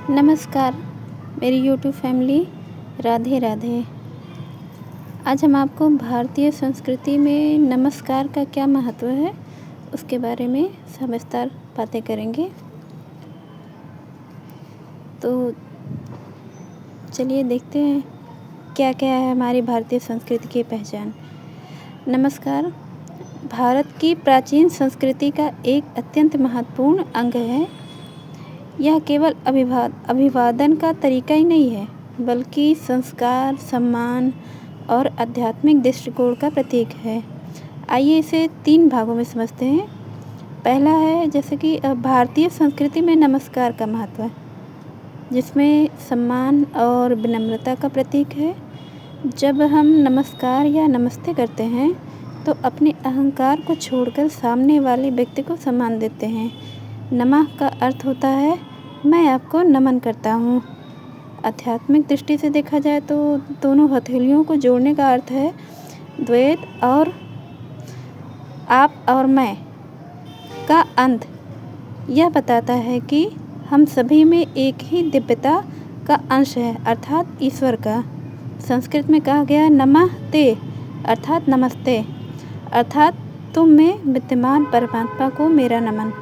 नमस्कार मेरी YouTube family, Radhe Radhe. आज हम आपको भारतीय संस्कृति में नमस्कार का क्या महत्व है उसके बारे में सविस्तार बातें करेंगे। तो चलिए देखते हैं क्या क्या है हमारी भारतीय संस्कृति की पहचान। नमस्कार भारत की प्राचीन संस्कृति का एक अत्यंत महत्वपूर्ण अंग है। यह केवल अभिवादन का तरीका ही नहीं है, बल्कि संस्कार, सम्मान और आध्यात्मिक दृष्टिकोण का प्रतीक है। आइए इसे 3 भागों में समझते हैं। पहला है जैसे कि भारतीय संस्कृति में नमस्कार का महत्व, जिसमें सम्मान और विनम्रता का प्रतीक है। जब हम नमस्कार या नमस्ते करते हैं तो अपने अहंकार को छोड़कर सामने वाले व्यक्ति को सम्मान देते हैं। नमः का अर्थ होता है मैं आपको नमन करता हूँ। आध्यात्मिक दृष्टि से देखा जाए तो दोनों हथेलियों को जोड़ने का अर्थ है द्वैत और आप और मैं का अंत। यह बताता है कि हम सभी में एक ही दिव्यता का अंश है, अर्थात ईश्वर का। संस्कृत में कहा गया नमः ते अर्थात नमस्ते, अर्थात तुम में विद्यमान परमात्मा को मेरा नमन।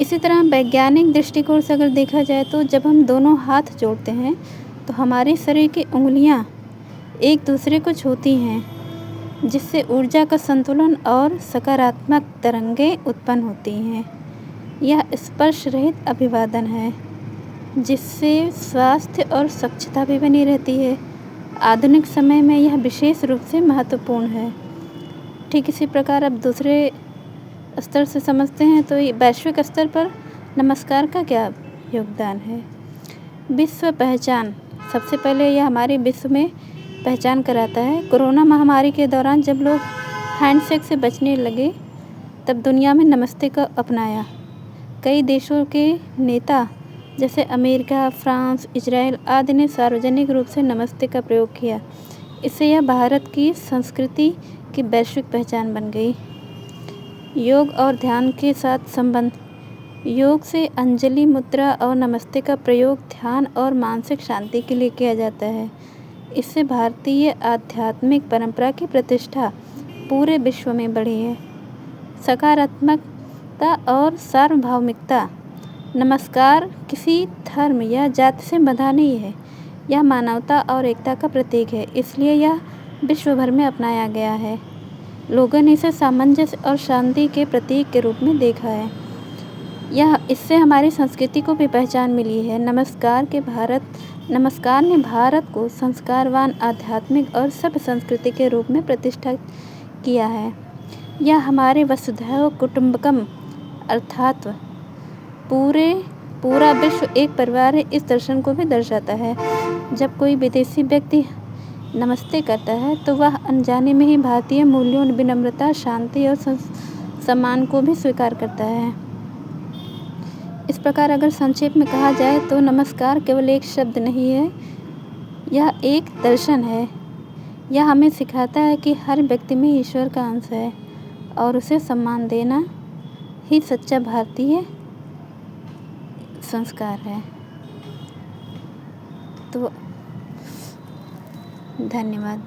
इसी तरह वैज्ञानिक दृष्टिकोण से अगर देखा जाए तो जब हम दोनों हाथ जोड़ते हैं तो हमारे शरीर की उंगलियां एक दूसरे को छूती हैं, जिससे ऊर्जा का संतुलन और सकारात्मक तरंगें उत्पन्न होती हैं। यह स्पर्श रहित अभिवादन है, जिससे स्वास्थ्य और स्वच्छता भी बनी रहती है। आधुनिक समय में यह विशेष रूप से महत्वपूर्ण है। ठीक इसी प्रकार अब दूसरे स्तर से समझते हैं तो ये वैश्विक स्तर पर नमस्कार का क्या योगदान है। विश्व पहचान, सबसे पहले यह हमारे विश्व में पहचान कराता है। कोरोना महामारी के दौरान जब लोग हैंडशेक से बचने लगे तब दुनिया में नमस्ते को अपनाया। कई देशों के नेता जैसे अमेरिका, फ्रांस, इजराइल आदि ने सार्वजनिक रूप से नमस्ते का प्रयोग किया। इससे यह भारत की संस्कृति की वैश्विक पहचान बन गई। योग और ध्यान के साथ संबंध, योग से अंजलि मुद्रा और नमस्ते का प्रयोग ध्यान और मानसिक शांति के लिए किया जाता है। इससे भारतीय आध्यात्मिक परंपरा की प्रतिष्ठा पूरे विश्व में बढ़ी है। सकारात्मकता और सार्वभौमिकता, नमस्कार किसी धर्म या जाति से बंधा नहीं है, यह मानवता और एकता का प्रतीक है, इसलिए यह विश्व भर में अपनाया गया है। लोगों ने इसे सामंजस्य और शांति के प्रतीक के रूप में देखा है। इससे हमारी संस्कृति को भी पहचान मिली है। नमस्कार ने भारत को संस्कारवान, आध्यात्मिक और सभ्य संस्कृति के रूप में प्रतिष्ठा किया है। यह हमारे वसुधैव कुटुंबकम अर्थात पूरा विश्व एक परिवार है, इस दर्शन को भी दर्शाता है। जब कोई विदेशी व्यक्ति नमस्ते करता है तो वह अनजाने में ही भारतीय मूल्यों, विनम्रता, शांति और सम्मान को भी स्वीकार करता है। इस प्रकार अगर संक्षेप में कहा जाए तो नमस्कार केवल एक शब्द नहीं है, यह एक दर्शन है। यह हमें सिखाता है कि हर व्यक्ति में ईश्वर का अंश है और उसे सम्मान देना ही सच्चा भारतीय संस्कार है। तो धन्यवाद।